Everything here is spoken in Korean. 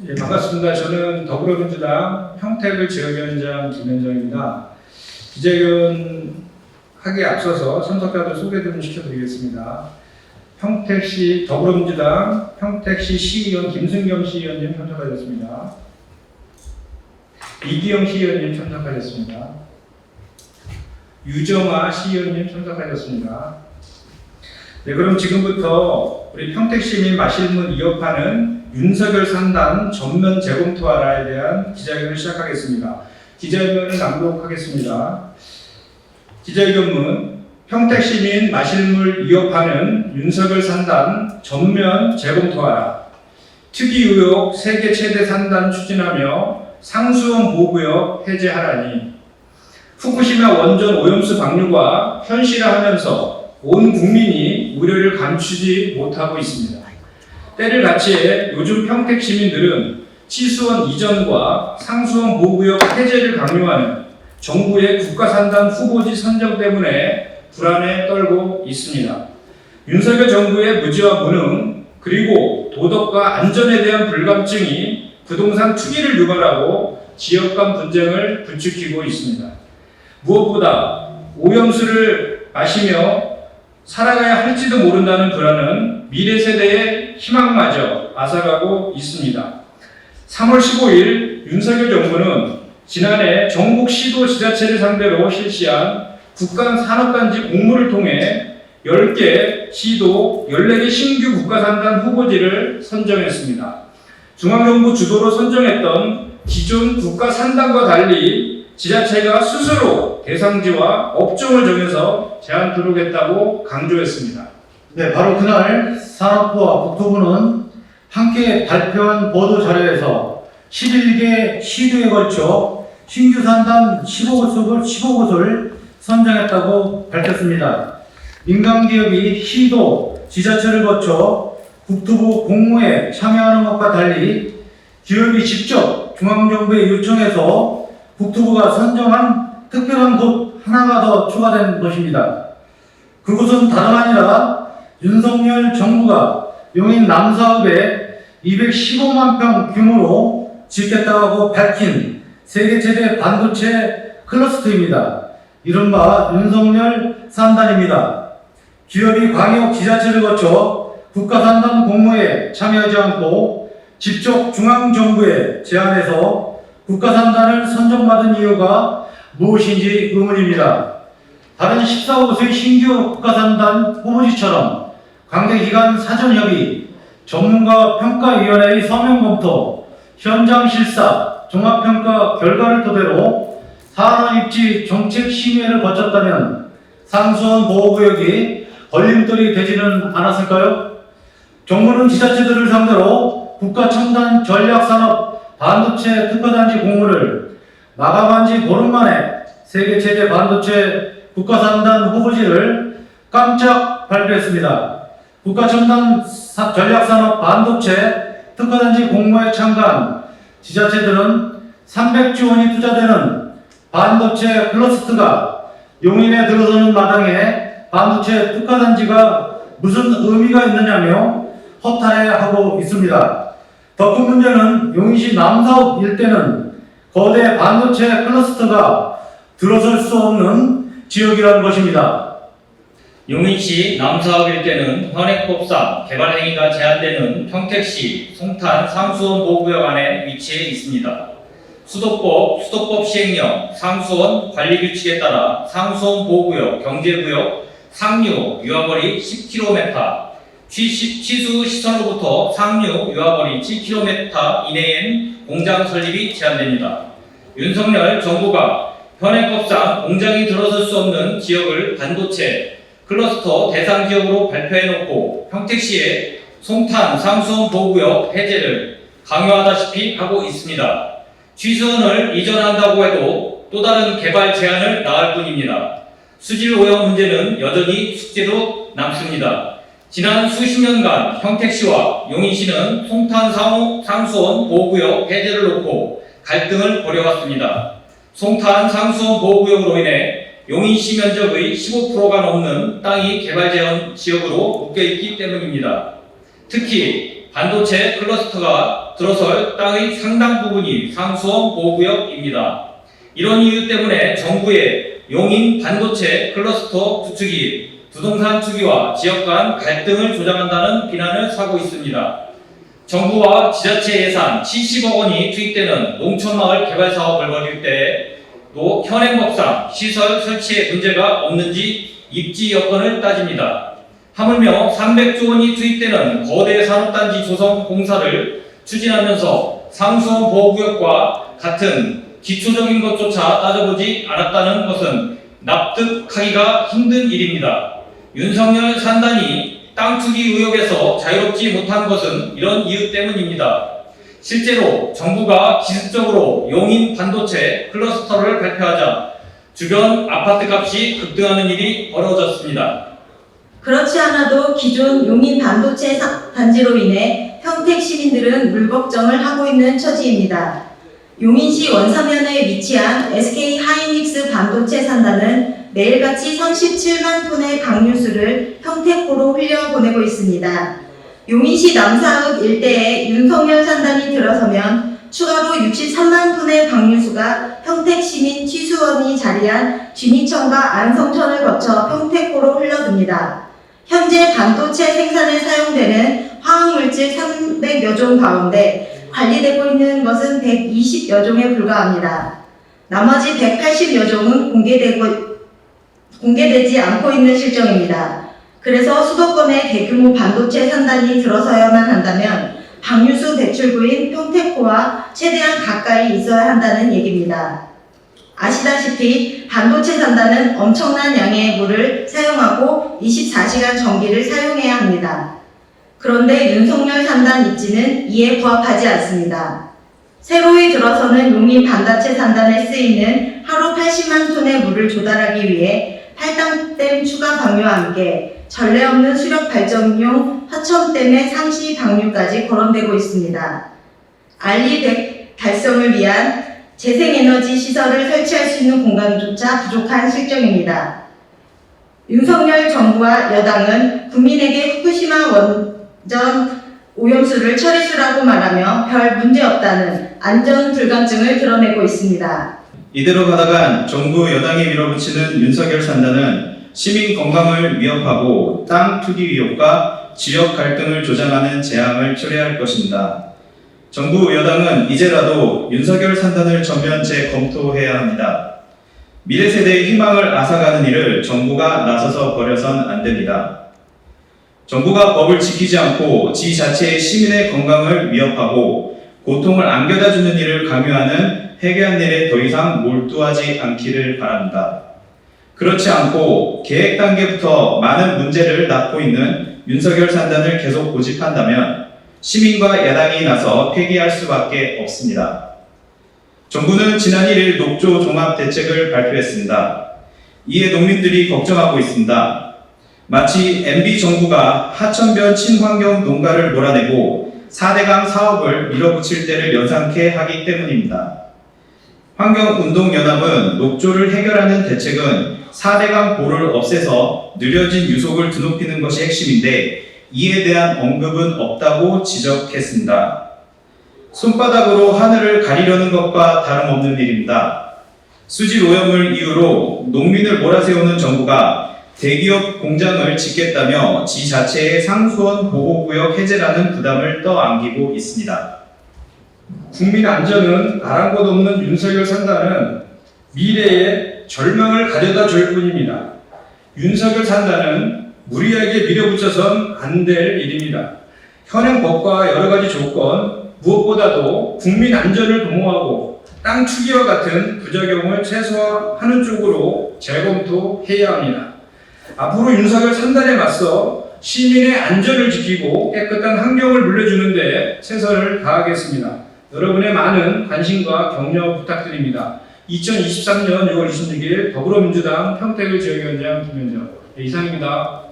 예, 반갑습니다. 저는 더불어민주당 평택을 지역위원장 김현정입니다. 기자회견 하기에 앞서서 참석자들 소개 좀 시켜드리겠습니다. 평택시 더불어민주당 평택시 시의원 김승겸 시의원님 참석하셨습니다. 이기영 시의원님 참석하셨습니다. 유정아 시의원님 참석하셨습니다. 네, 그럼 지금부터 우리 평택시민 마실문 위협하는 윤석열 산단 전면 재검토하라에 대한 기자회견을 시작하겠습니다. 기자회견을 낭독하겠습니다. 기자회견문 평택시민 마실물 위협하는 윤석열 산단 전면 재검토하라. 특이 의혹 세계 최대 산단 추진하며 상수원 보호구역 해제하라니. 후쿠시마 원전 오염수 방류가 현실화하면서 온 국민이 우려를 감추지 못하고 있습니다. 때를 같이해 요즘 평택 시민들은 치수원 이전과 상수원 보호구역 해제를 강요하는 정부의 국가산단 후보지 선정 때문에 불안에 떨고 있습니다. 윤석열 정부의 무지와 무능 그리고 도덕과 안전에 대한 불감증이 부동산 투기를 유발하고 지역 간 분쟁을 부추기고 있습니다. 무엇보다 오염수를 마시며 살아가야 할지도 모른다는 불안은 미래 세대의 희망마저 앗아가고 있습니다. 3월 15일 윤석열 정부는 지난해 전국 시도 지자체를 상대로 실시한 국가산업단지 공모를 통해 10개 시도 14개 신규 국가산단 후보지를 선정했습니다. 중앙정부 주도로 선정했던 기존 국가산단과 달리 지자체가 스스로 대상지와 업종을 정해서 제한 들어오겠다고 강조했습니다. 네, 바로 그날 산업부와 국토부는 함께 발표한 보도자료에서 11개 시도에 걸쳐 신규 산단 15곳을 선정했다고 밝혔습니다. 민간기업이 시도, 지자체를 거쳐 국토부 공모에 참여하는 것과 달리 기업이 직접 중앙정부에 요청해서 국토부가 선정한 특별한 곳 하나가 더 추가된 것입니다. 그곳은 다름 아니라 윤석열 정부가 용인 남사읍에 215만 평 규모로 짓겠다고 밝힌 세계 최대 반도체 클러스터입니다. 이른바 윤석열 산단입니다. 기업이 광역 지자체를 거쳐 국가산단 공모에 참여하지 않고 직접 중앙정부에 제안해서 국가산단을 선정받은 이유가 무엇인지 의문입니다. 다른 14곳의 신규 국가산단 후보지처럼 관계기관 사전협의, 전문가 평가위원회의 서명검토, 현장 실사, 종합평가 결과를 토대로 산하입지 정책심의회를 거쳤다면 상수원 보호구역이 걸림돌이 되지는 않았을까요? 정부는 지자체들을 상대로 국가첨단 전략산업 반도체 특화단지 공모를 마감한 지 보름 만에 세계 최대 반도체 국가산단 후보지를 깜짝 발표했습니다. 국가첨단 전략산업 반도체 특화단지 공모에 참가한 지자체들은 300조 원이 투자되는 반도체 클러스터가 용인에 들어서는 마당에 반도체 특화단지가 무슨 의미가 있느냐며 허탈해하고 있습니다. 더 큰 문제는 용인시 남사읍 일대는 거대 반도체 클러스터가 들어설 수 없는 지역이라는 것입니다. 용인시 남사읍 일대는 현행법상 개발 행위가 제한되는 평택시 송탄 상수원 보호구역 안에 위치해 있습니다. 수도법 시행령 상수원 관리규칙에 따라 상수원 보호구역 경제구역 상류 유하거리 10km, 취수 시설로부터 상류 유하거리 7km 이내엔 공장 설립이 제한됩니다. 윤석열 정부가 현행법상 공장이 들어설 수 없는 지역을 반도체 클러스터 대상 지역으로 발표해놓고 평택시의 송탄 상수원 보호구역 해제를 강요하다시피 하고 있습니다. 취수원을 이전한다고 해도 또 다른 개발 제한을 낳을 뿐입니다. 수질 오염 문제는 여전히 숙제로 남습니다. 지난 수십 년간 평택시와 용인시는 송탄 상수원 보호구역 해제를 놓고 갈등을 벌여왔습니다. 송탄 상수원 보호구역으로 인해 용인시 면적의 15%가 넘는 땅이 개발 제한 지역으로 묶여있기 때문입니다. 특히 반도체 클러스터가 들어설 땅의 상당 부분이 상수원 보호구역입니다. 이런 이유 때문에 정부의 용인 반도체 클러스터 구축이 부동산 투기와 지역 간 갈등을 조장한다는 비난을 사고 있습니다. 정부와 지자체 예산 70억 원이 투입되는 농촌마을 개발 사업을 벌일 때도 현행법상 시설 설치에 문제가 없는지 입지 여건을 따집니다. 하물며 300조 원이 투입되는 거대 산업단지 조성 공사를 추진하면서 상수원 보호구역과 같은 기초적인 것조차 따져보지 않았다는 것은 납득하기가 힘든 일입니다. 윤석열 산단이 땅 투기 의혹에서 자유롭지 못한 것은 이런 이유 때문입니다. 실제로 정부가 기습적으로 용인 반도체 클러스터를 발표하자 주변 아파트 값이 급등하는 일이 벌어졌습니다. 그렇지 않아도 기존 용인 반도체 단지로 인해 평택 시민들은 물 걱정을 하고 있는 처지입니다. 용인시 원사면에 위치한 SK 하이닉스 반도체 산단은 매일같이 37만 톤의 방류수를 평택고로 흘려보내고 있습니다. 용인시 남사읍 일대에 윤석열 산단이 들어서면 추가로 63만 톤의 방류수가 평택시민 취수원이 자리한 진이천과 안성천을 거쳐 평택고로 흘러듭니다. 현재 반도체 생산에 사용되는 화학물질 300여 종 가운데 관리되고 있는 것은 120여 종에 불과합니다. 나머지 180여 종은 공개되지 않고 있는 실정입니다. 그래서 수도권에 대규모 반도체 산단이 들어서야만 한다면 방류수 배출구인 평택고와 최대한 가까이 있어야 한다는 얘기입니다. 아시다시피 반도체 산단은 엄청난 양의 물을 사용하고 24시간 전기를 사용해야 합니다. 그런데 윤석열 산단 입지는 이에 부합하지 않습니다. 새로이 들어서는 용인 반도체 산단에 쓰이는 하루 80만 톤의 물을 조달하기 위해 팔당댐 추가 방류와 함께 전례 없는 수력 발전용 화천댐의 상시 방류까지 거론되고 있습니다. 알리100 달성을 위한 재생에너지 시설을 설치할 수 있는 공간조차 부족한 실정입니다. 윤석열 정부와 여당은 국민에게 후쿠시마 원전 오염수를 처리수라고 말하며 별 문제 없다는 안전 불감증을 드러내고 있습니다. 이대로 가다간 정부 여당이 밀어붙이는 윤석열 산단은 시민 건강을 위협하고 땅 투기 의혹과 지역 갈등을 조장하는 재앙을 초래할 것입니다. 정부 여당은 이제라도 윤석열 산단을 전면 재검토해야 합니다. 미래 세대의 희망을 앗아가는 일을 정부가 나서서 벌여선 안 됩니다. 정부가 법을 지키지 않고 지 자체의 시민의 건강을 위협하고 고통을 안겨다 주는 일을 강요하는 해괴한 일에 더 이상 몰두하지 않기를 바랍니다. 그렇지 않고 계획 단계부터 많은 문제를 낳고 있는 윤석열 산단을 계속 고집한다면 시민과 야당이 나서 폐기할 수밖에 없습니다. 정부는 지난 1일 녹조 종합 대책을 발표했습니다. 이에 농민들이 걱정하고 있습니다. 마치 MB 정부가 하천변 친환경 농가를 몰아내고 4대강 사업을 밀어붙일 때를 연상케 하기 때문입니다. 환경운동연합은 녹조를 해결하는 대책은 4대강 보를 없애서 느려진 유속을 드높이는 것이 핵심인데 이에 대한 언급은 없다고 지적했습니다. 손바닥으로 하늘을 가리려는 것과 다름없는 일입니다. 수질 오염을 이유로 농민을 몰아세우는 정부가 대기업 공장을 짓겠다며 지 자체의 상수원 보호구역 해제라는 부담을 떠안기고 있습니다. 국민 안전은 아랑곳 없는 윤석열 산단은 미래에 절망을 가져다 줄 뿐입니다. 윤석열 산단은 무리하게 밀어붙여선 안 될 일입니다. 현행 법과 여러 가지 조건, 무엇보다도 국민 안전을 도모하고 땅 투기와 같은 부작용을 최소화하는 쪽으로 재검토해야 합니다. 앞으로 윤석열 산단에 맞서 시민의 안전을 지키고 깨끗한 환경을 물려주는 데 최선을 다하겠습니다. 여러분의 많은 관심과 격려 부탁드립니다. 2023년 6월 26일 더불어민주당 평택을 지역위원장 김현정 이상입니다.